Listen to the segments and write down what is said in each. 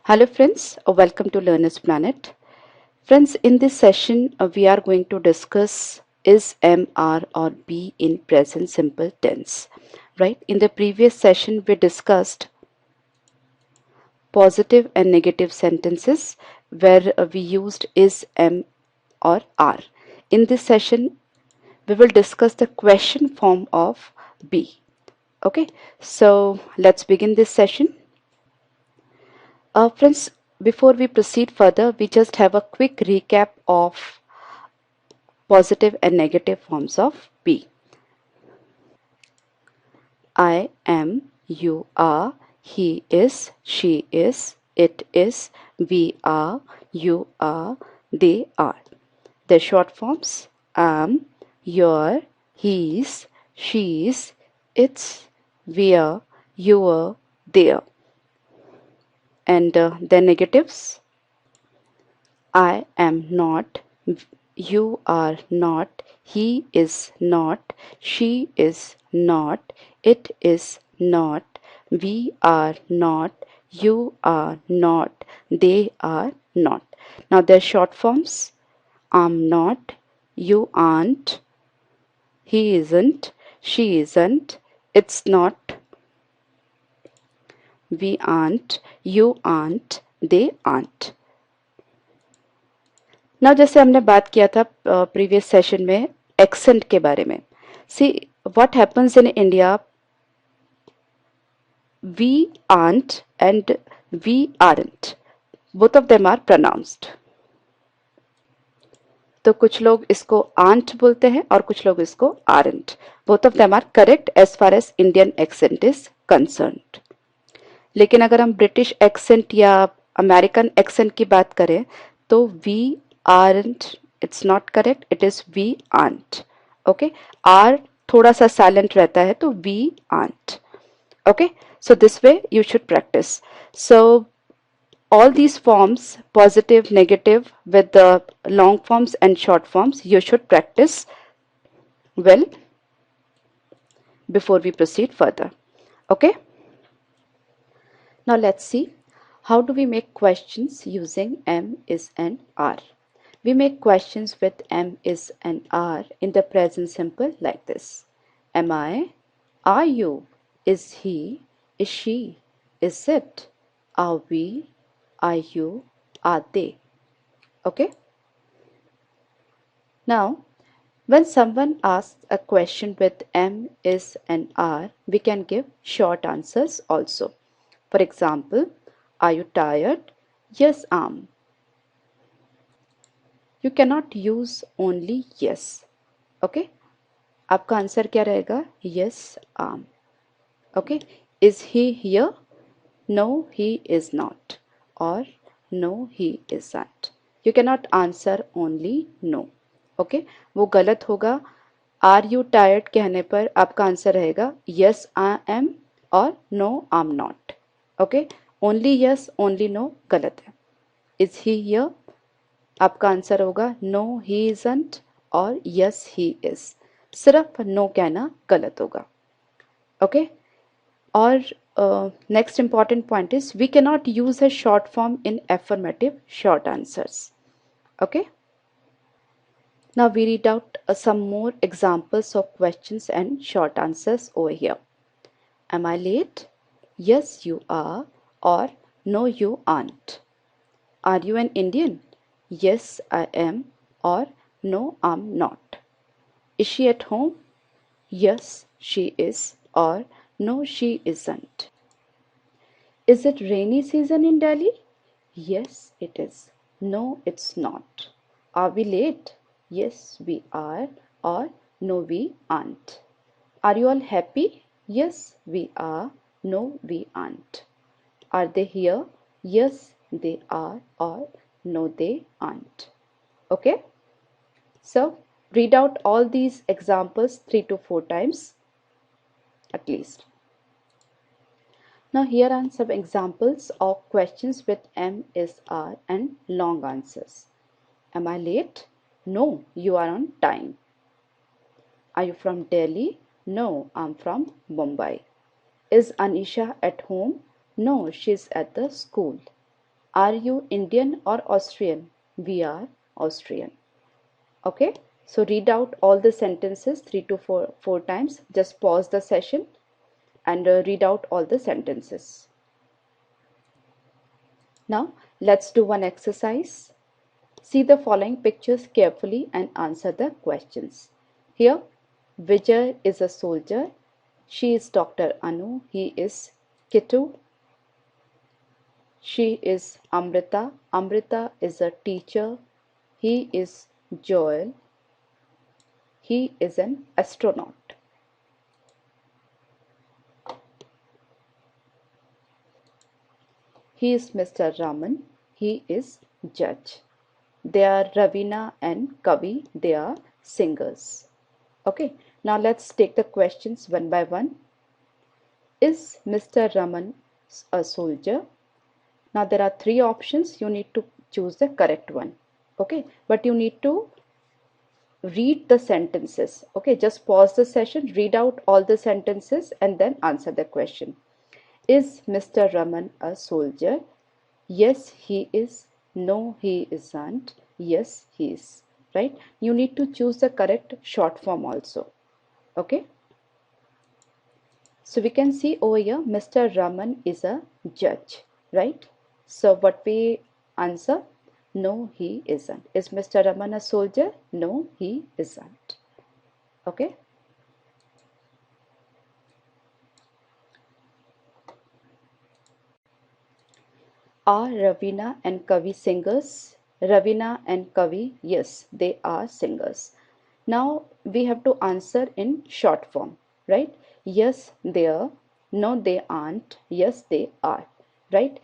Hello friends, welcome to Learner's Planet. Friends, in this session we are going to discuss is am, are or be in present simple tense. Right? In the previous session we discussed positive and negative sentences where we used is, am or are. In this session we will discuss the question form of be. Okay, so let's begin this session. Friends, before we proceed further, we just have a quick recap of positive and negative forms of be. I am, you are, he is, she is, it is, we are, you are, they are. The short forms am, your, he's, she's, it's, we're, you're, there. And the negatives I am not, you are not, he is not, she is not, it is not, we are not, you are not, they are not. Now their short forms I'm not, you aren't, he isn't, she isn't, it's not, we aren't, you aren't, they aren't. ना जैसे हमने बात किया था previous session में accent के बारे में see what happens in India we aren't and we aren't both of them are pronounced तो कुछ लोग इसको आंट बोलते हैं और कुछ लोग इसको aren't both of them are correct as far as Indian accent is concerned लेकिन अगर हम ब्रिटिश एक्सेंट या अमेरिकन एक्सेंट की बात करें तो we aren't it's not correct it is we aren't okay R थोड़ा सा साइलेंट रहता है तो we aren't okay so this way you should practice so all these forms positive negative with the long forms and short forms you should practice well before we proceed further okay. Now let's see how do we make questions using am, is and are. We make questions with am, is and are in the present simple like this. Am I? Are you? Is he? Is she? Is it? Are we? Are you? Are they? Okay? Now, when someone asks a question with am, is and are, we can give short answers also. For example, are you tired? Yes, I'm. You cannot use only yes. Okay? आपका answer क्या रहेगा? Yes, I'm. Okay? Is he here? No, he is not. Or no, he isn't. You cannot answer only no. Okay? वो गलत होगा. Are you tired कहने पर आपका answer रहेगा yes I am और no I'm not. Okay? Only yes, only no गलत है. Is he here? आपका आंसर होगा no he isn't और yes he is. सिर्फ no कहना गलत होगा. Okay? और next important point is we cannot use a short form in affirmative short answers. Okay? Now we read out some more examples of questions and short answers over here. Am I late? Yes, you are. Or no, you aren't. Are you an Indian? Yes, I am. Or no, I'm not. Is she at home? Yes, she is. Or no, she isn't. Is it rainy season in Delhi? Yes, it is. No, it's not. Are we late? Yes, we are. Or no, we aren't. Are you all happy? Yes, we are. No, we aren't. Are they here? Yes, they are. Or no, they aren't. Okay? So, read out all these examples 3 to 4 times at least. Now here are some examples of questions with am, is, are and long answers. Am I late? No, you are on time. Are you from Delhi? No, I'm from Mumbai. Is Anisha at home? No, she's at the school. Are you Indian or Austrian? We are Austrian. Okay, so read out all the sentences three to four times. Just pause the session and read out all the sentences. Now let's do one exercise. See the following pictures carefully and answer the questions. Here, Vijay is a soldier. She is Dr. Anu. He is Kittu. She is Amrita. Amrita is a teacher. He is Joel. He is an astronaut. He is Mr. Raman. He is judge. They are Ravina and Kavi. They are singers. Okay, now let's take the questions one by one. Is Mr. Raman a soldier? Now there are three options. You need to choose the correct one. Okay, but you need to read the sentences. Okay, just pause the session, read out all the sentences and then answer the question. Is Mr. Raman a soldier? Yes, he is. No, he isn't. Yes, he is. Right? You need to choose the correct short form also. Okay. So we can see over here, Mr. Raman is a judge. Right? So what we answer? No, he isn't. Is Mr. Raman a soldier? No, he isn't. Okay. Are Ravina and Kavi singers? Ravina and Kavi, yes, they are singers. Now we have to answer in short form, right? Yes, they are. No, they aren't. Yes, they are. Right?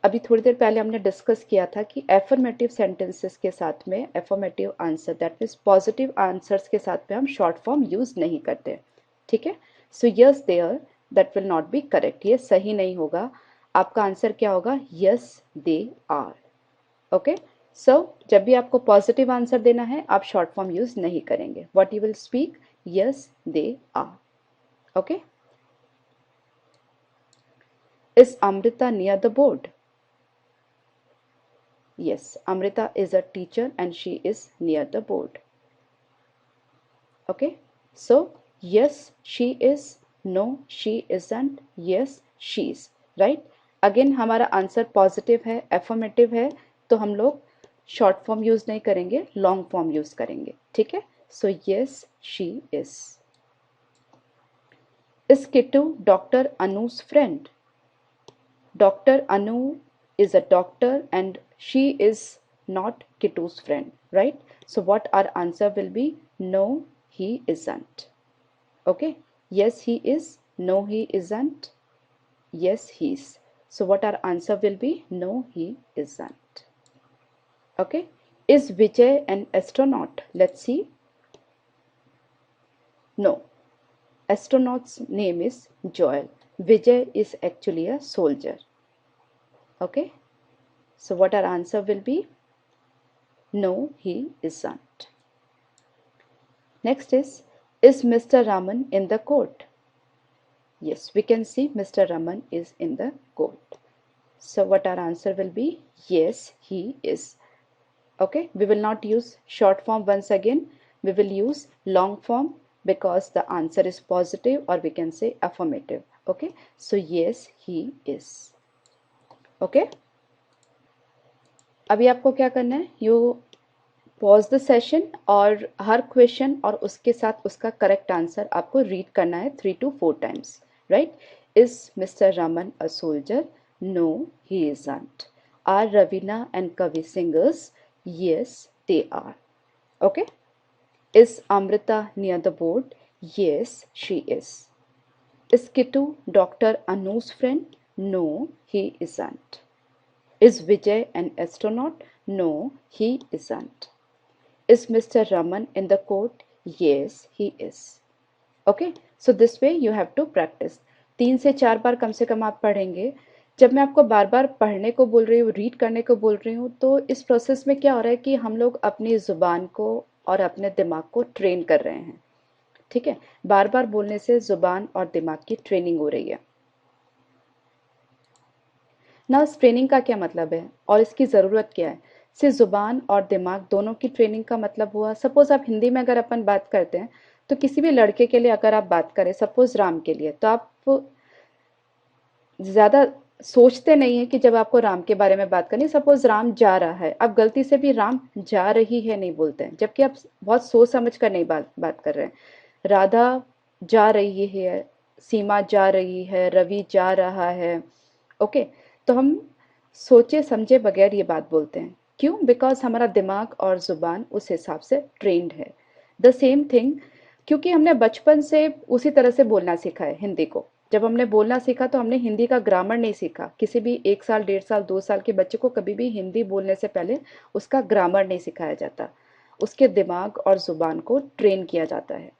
अभी थोड़ी देर पहले हमने discuss किया था कि affirmative sentences के साथ में affirmative answer that means positive answers के साथ में हम शॉर्ट फॉर्म यूज नहीं करते. ठीक है. So yes there that will not be correct. ये सही नहीं होगा. आपका आंसर क्या होगा? Yes they are. Okay. So जब भी आपको पॉजिटिव आंसर देना है आप शॉर्ट फॉर्म यूज नहीं करेंगे. What you will speak? Yes they are. Okay. Is Amrita near the board? Yes, Amrita is a teacher and she is near the board. Okay, so yes, she is. No, she isn't. Yes, she's. Right? Again हमारा answer positive है, affirmative है, तो हम लोग short form use नहीं करेंगे, long form use करेंगे. ठीक है. So yes she is. Is Kittu doctor Anu's friend? Dr. Anu is a doctor and she is not Kittu's friend, right? So what our answer will be? No, he isn't. Okay. Yes, he is. No, he isn't. Yes, he is. So what our answer will be? No, he isn't. Okay. Is Vijay an astronaut? Let's see. No. Astronaut's name is Joel. Vijay is actually a soldier. Okay. So what our answer will be? No, he isn't. Next is Mr. Raman in the court? Yes, we can see Mr. Raman is in the court. So what our answer will be? Yes, he is. Okay, we will not use short form once again. We will use long form because the answer is positive or we can say affirmative. Okay, so yes, he is. Okay. अभी आपको क्या करना है? You pause the session और हर question और उसके साथ उसका करेक्ट आंसर आपको रीड करना है 3 to 4 times. Right? Is mister Raman a soldier? No, he isn't. Are Raveena and Kavi singers? Yes, they are. Okay. Is Amrita near the board? Yes, she is. Is Kittu doctor Anu's friend? No, he isn't. Is Vijay an astronaut? No, he isn't. Is Mr. Raman in the court? Yes, he is. Okay, so this way you have to practice. 3 से 4 बार कम से कम आप पढ़ेंगे. जब मैं आपको बार बार पढ़ने को बोल रही हूँ, रीड करने को बोल रही हूँ, तो इस प्रोसेस में क्या हो रहा है कि हम लोग अपनी ज़ुबान को और अपने दिमाग को ट्रेन कर रहे हैं. ठीक है. बार बार बोलने से ज़ुबान और दिमाग की ट्रेनिंग हो रही है. ना इस ट्रेनिंग का क्या मतलब है और इसकी ज़रूरत क्या है। सिर्फ ज़ुबान और दिमाग दोनों की ट्रेनिंग का मतलब हुआ, सपोज़ आप हिंदी में अगर अपन बात करते हैं तो किसी भी लड़के के लिए अगर आप बात करें, सपोज़ राम के लिए, तो आप ज़्यादा सोचते नहीं हैं कि जब आपको राम के बारे में बात करनी, सपोज़ राम जा रहा है, आप गलती से भी राम जा रही है नहीं बोलते हैं, जबकि आप बहुत सोच समझ कर नहीं बात कर रहे हैं। राधा जा रही है, सीमा जा रही है, रवि जा रहा है। ओके, तो हम सोचे समझे बगैर ये बात बोलते हैं। क्यों? बिकॉज हमारा दिमाग और जुबान उस हिसाब से ट्रेंड है। द सेम थिंग, क्योंकि हमने बचपन से उसी तरह से बोलना सीखा है हिंदी को। जब हमने बोलना सीखा तो हमने हिंदी का ग्रामर नहीं सीखा। किसी भी 1 साल 1.5 साल 2 साल के बच्चे को कभी भी हिंदी बोलने से पहले उसका ग्रामर नहीं सिखाया जाता, उसके दिमाग और जुबान को ट्रेन किया जाता है।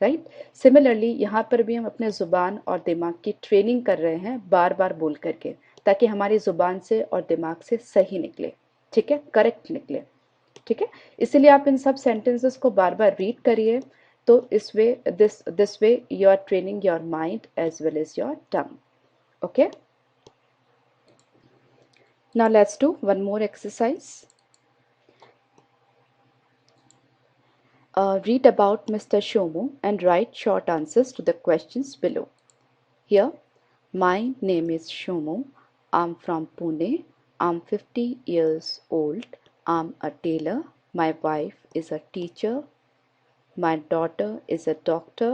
राइट, सिमिलरली यहाँ पर भी हम अपने ज़ुबान और दिमाग की ट्रेनिंग कर रहे हैं बार बार बोल करके, ताकि हमारी ज़ुबान से और दिमाग से सही निकले, ठीक है, करेक्ट निकले। ठीक है, इसलिए आप इन सब सेंटेंसेस को बार बार रीड करिए। तो this way you are training your mind as well as your tongue. Okay, now let's do one more exercise. Read about Mr. Shomu and write short answers to the questions below. Here, my name is Shomu. I'm from Pune. I'm 50 years old. I'm a tailor. My wife is a teacher. My daughter is a doctor.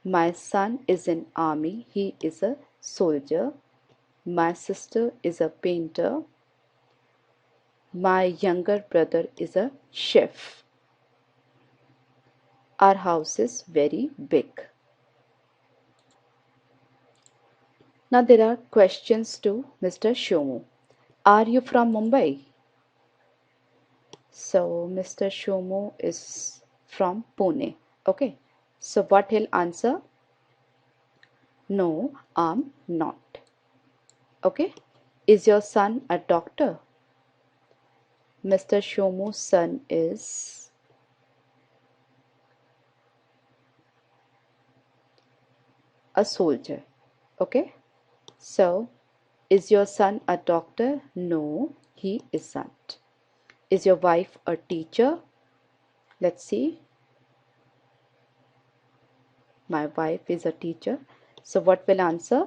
My son is in army. He is a soldier. My sister is a painter. My younger brother is a chef. Our house is very big. Now there are questions to Mr. Shomu. Are you from Mumbai? So Mr. Shomu is from Pune. Okay. So what he'll answer? No, I'm not. Okay. Is your son a doctor? Mr. Shomu's son is a soldier. Okay. So, is your son a doctor? No, he isn't. Is your wife a teacher? Let's see. My wife is a teacher. So, what will answer?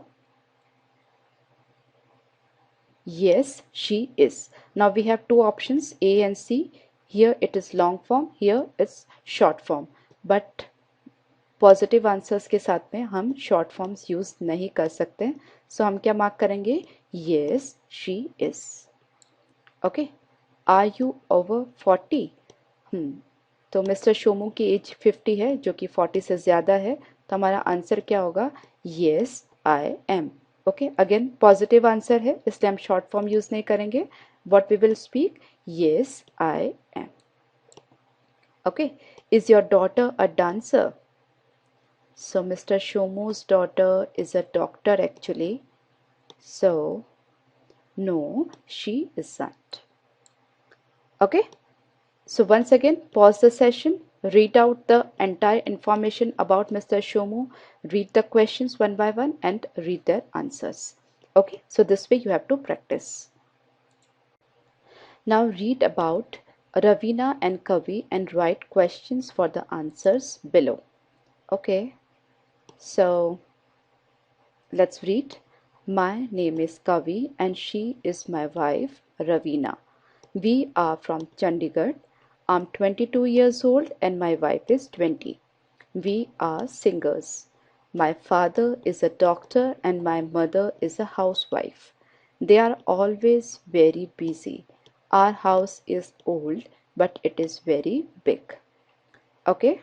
Yes, she is. Now we have two options, A and C. Here it is long form, here it's short form. But positive answers के साथ में हम short forms use नहीं कर सकते, सो हम क्या mark करेंगे? Yes she is. Okay, are you over 40? तो मिस्टर शोमू की एज 50 है, जो कि 40 से ज़्यादा है, तो हमारा आंसर क्या होगा? Yes I am. Okay, again positive answer है, इसलिए हम शॉर्ट फॉर्म यूज नहीं करेंगे. What we will speak? Yes I am. Okay, is your daughter a dancer? So Mr. Shomu's daughter is a doctor actually. So no, she isn't. Okay. So once again, pause the session, read out the entire information about Mr. Shomu, read the questions one by one and read their answers. Okay. So this way you have to practice. Now read about Ravina and Kavi and write questions for the answers below. Okay. So let's read. My name is Kavi and she is my wife Ravina. We are from Chandigarh. I'm 22 years old and my wife is 20. We are singers. My father is a doctor and my mother is a housewife. They are always very busy. Our house is old but it is very big. Okay.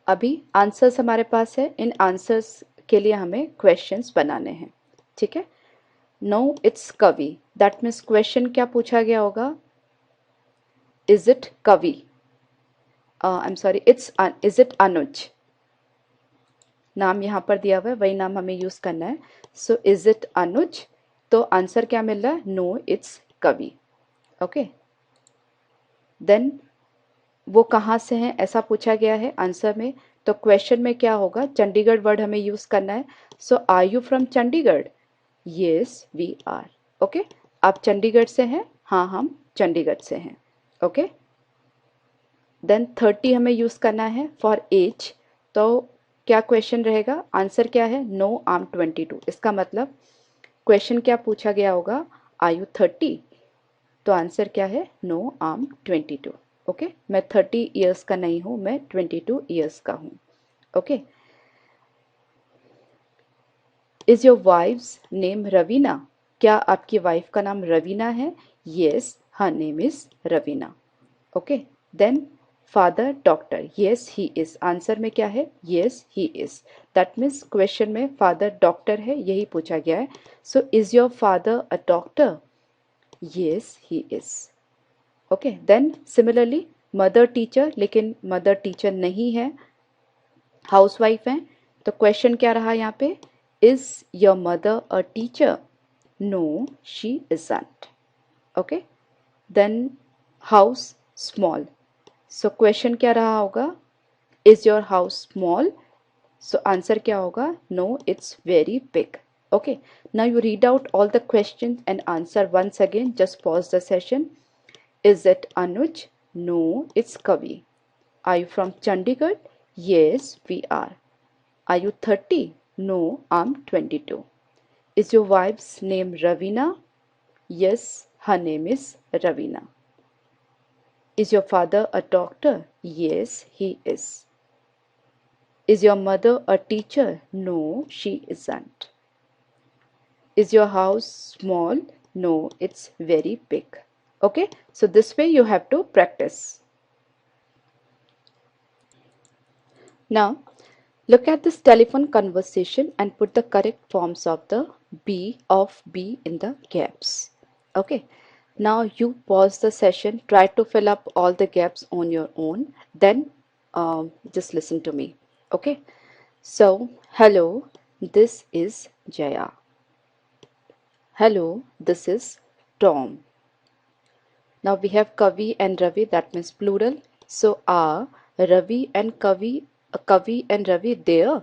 अभी answers हमारे पास है, इन answers के लिए हमें questions बनाने हैं. ठीक है. No it's Kavi, that means question क्या पूछा गया होगा? Is it Kavi? I am sorry, is it Anuj? नाम यहाँ पर दिया हुआ है, वही नाम हमें यूज करना है. सो इज इट अनुज? तो आंसर क्या मिल रहा है? नो इट्स कवि. ओके, देन वो कहाँ से हैं ऐसा पूछा गया है आंसर में, तो क्वेश्चन में क्या होगा, चंडीगढ़ वर्ड हमें यूज करना है. So are you from Chandigarh? Yes we are. Okay, आप चंडीगढ़ से हैं? हाँ, हम चंडीगढ़ से हैं. ओके. देन 30 हमें यूज करना है फॉर एज. तो क्या क्वेश्चन रहेगा, आंसर क्या है, नो आई एम 22. इसका मतलब क्वेश्चन क्या पूछा गया होगा, आर यू 30? तो आंसर क्या है, नो आई एम 22. ओके, मैं 30 ईयर्स का नहीं हूं, मैं 22 ईयर्स का हूं. ओके. Is your wife's name Raveena? क्या आपकी वाइफ का नाम रवीना है? Yes, her name is Raveena. Okay. Then father doctor, yes he is. Answer में क्या है, yes he is. That means question में फादर डॉक्टर है, यही पूछा गया है. So is your father a doctor? Yes he is. Okay. Then similarly mother teacher, लेकिन मदर टीचर नहीं है, हाउसवाइफ है. तो क्वेश्चन क्या रहा यहाँ पे, is your mother a teacher? No she isn't. Okay. Then house small. So question क्या रहा होगा, is your house small? So answer क्या होगा, no it's very big. Okay, now you read out all the questions and answer once again. Just pause the session. Is it Anuj? No, it's Kavi. Are you from Chandigarh? Yes, we are. Are you 30? No, I'm 22. Is your wife's name Ravina? Yes, her name is Ravina. Is your father a doctor? Yes, he is. Is your mother a teacher? No, she isn't. Is your house small? No, it's very big. Okay, so this way you have to practice. Now look at this telephone conversation and put the correct forms of the be in the gaps. Okay, now you pause the session, try to fill up all the gaps on your own, then just listen to me. Okay, so hello, this is Jaya. Hello, this is Tom. Now we have Kavi and Ravi, that means plural. So are Ravi and Kavi and Ravi there?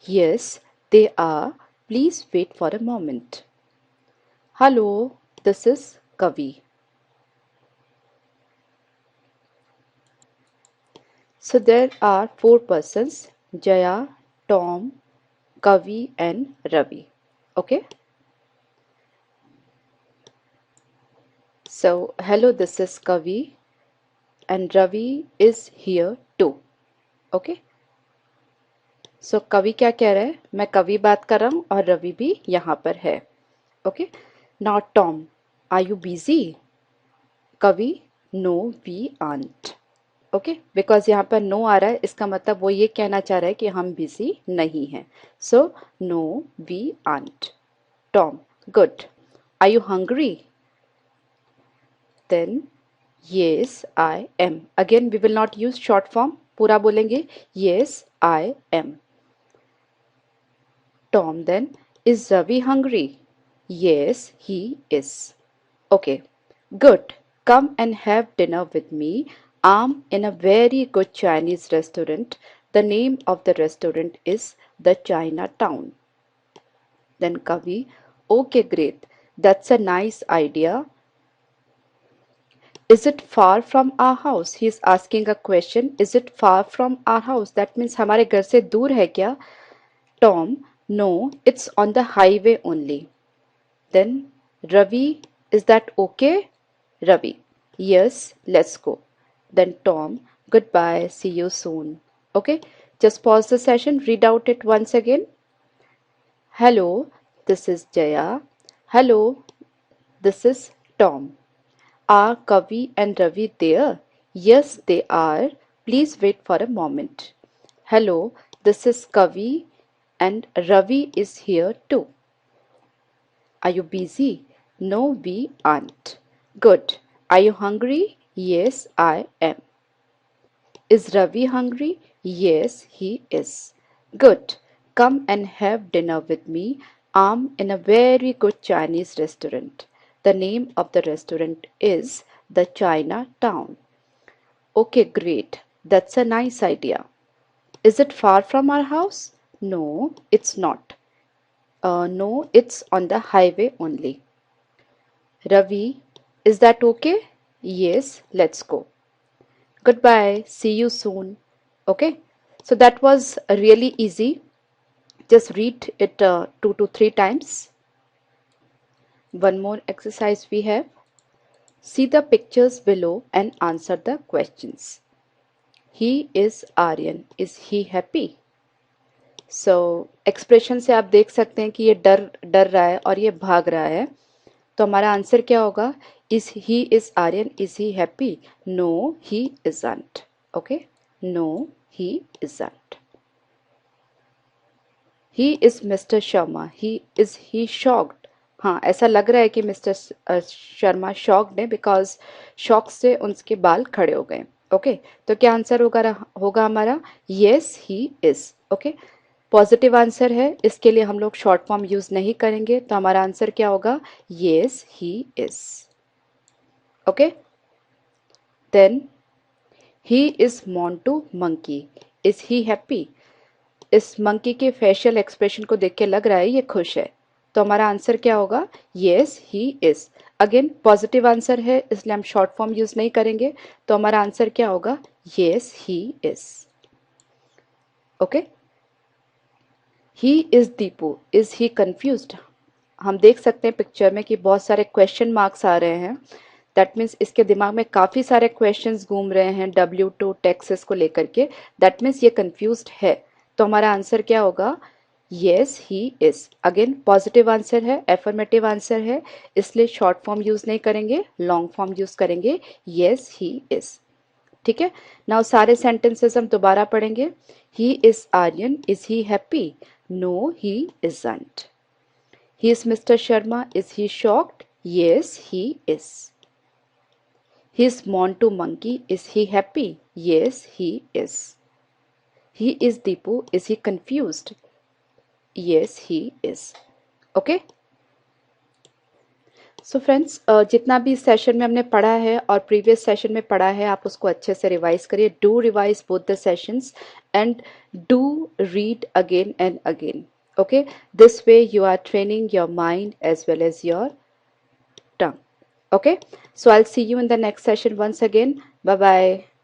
Yes, they are. Please wait for a moment. Hello, this is Kavi. So there are 4 persons, Jaya, Tom, Kavi and Ravi. Okay. So hello, this is Kavi and Ravi is here too. Okay. सो कवि क्या कह रहा है, मैं कवि बात कर रहा हूँ और रवि भी यहाँ पर है. Okay. Now Tom, are you busy? Kavi, no we aren't. Okay, because यहाँ पर नो आ रहा है, इसका मतलब वो ये कहना चाह रहा है कि हम बिजी नहीं हैं. So no we aren't. Tom, good. Are you hungry? Then yes I am. Again we will not use short form, पूरा बोलेंगे yes I am. Tom, then, is Ravi hungry? Yes, he is. Okay, good. Come and have dinner with me. I'm in a very good Chinese restaurant. The name of the restaurant is the Chinatown. Then Kavi, okay, great. That's a nice idea. Is it far from our house? He is asking a question. Is it far from our house? That means हमारे घर से दूर है क्या? Tom, no, it's on the highway only. Then Ravi, is that okay? Ravi, yes, let's go. Then Tom, goodbye, see you soon. Okay, just pause the session, read out it once again. Hello, this is Jaya. Hello, this is Tom. Are Kavi and Ravi there? Yes, they are. Please wait for a moment. Hello, this is Kavi and Ravi is here too. Are you busy? No, we aren't. Good. Are you hungry? Yes, I am. Is Ravi hungry? Yes, he is. Good. Come and have dinner with me. I'm in a very good Chinese restaurant. The name of the restaurant is the Chinatown. Okay, great. That's a nice idea. Is it far from our house? No, it's not. No, it's on the highway only. Ravi, is that okay? Yes, let's go. Goodbye, see you soon. Okay, so that was really easy. Just read it 2 to 3 times. One more exercise we have. See the pictures below and answer the questions. He is Aryan. Is he happy? So expression से आप देख सकते हैं कि ये डर डर रहा है और ये भाग रहा है. तो हमारा आंसर क्या होगा? Is he is Aryan? Is he happy? No, he isn't. Okay? No, he isn't. He is Mr. Sharma. Is he shocked? हाँ, ऐसा लग रहा है कि मिस्टर शर्मा शॉक्ड है बिकॉज शॉक से उनके बाल खड़े हो गए. ओके, तो क्या आंसर होगा हमारा? Yes he is. Okay, positive answer है, इसके लिए हम लोग शॉर्ट फॉर्म यूज नहीं करेंगे, तो हमारा आंसर क्या होगा? Yes he is. Okay, then he is Montu monkey. Is he happy? इस मंकी के फेशियल एक्सप्रेशन को देख के लग रहा है ये खुश है, तो हमारा आंसर क्या होगा? Yes he is. Again positive answer है, इसलिए हम शॉर्ट फॉर्म यूज नहीं करेंगे, तो हमारा आंसर क्या होगा? Yes he is. Okay, he is Deepu. Is he confused? हम देख सकते हैं पिक्चर में कि बहुत सारे क्वेश्चन मार्क्स आ रहे हैं. दैट मीन्स इसके दिमाग में काफी सारे क्वेश्चंस घूम रहे हैं W2 टैक्सेस को लेकर के. दैट मीन्स ये कंफ्यूज्ड है, तो हमारा आंसर क्या होगा? Yes he is. Again positive answer है, एफर्मेटिव आंसर है, इसलिए शॉर्ट फॉर्म यूज नहीं करेंगे, लॉन्ग फॉर्म यूज करेंगे. Yes he is. ठीक है, नाउ सारे सेंटेंसेस हम दोबारा पढ़ेंगे. He is Aryan. Is he happy? No, he isn't. He is mister Sharma. Is he shocked? Yes he is. He is Montu monkey. Is he happy? Yes he is. He is Deepu. Is he confused? Yes, he is. Okay? So friends, जितना भी session में हमने पढ़ा है और previous session में पढ़ा है, आप उसको अच्छे से रिवाइज करिए. Do revise both the sessions and do read again and again. Okay? This way you are training your mind as well as your tongue. Okay? So I'll see you in the next session once again. Bye bye.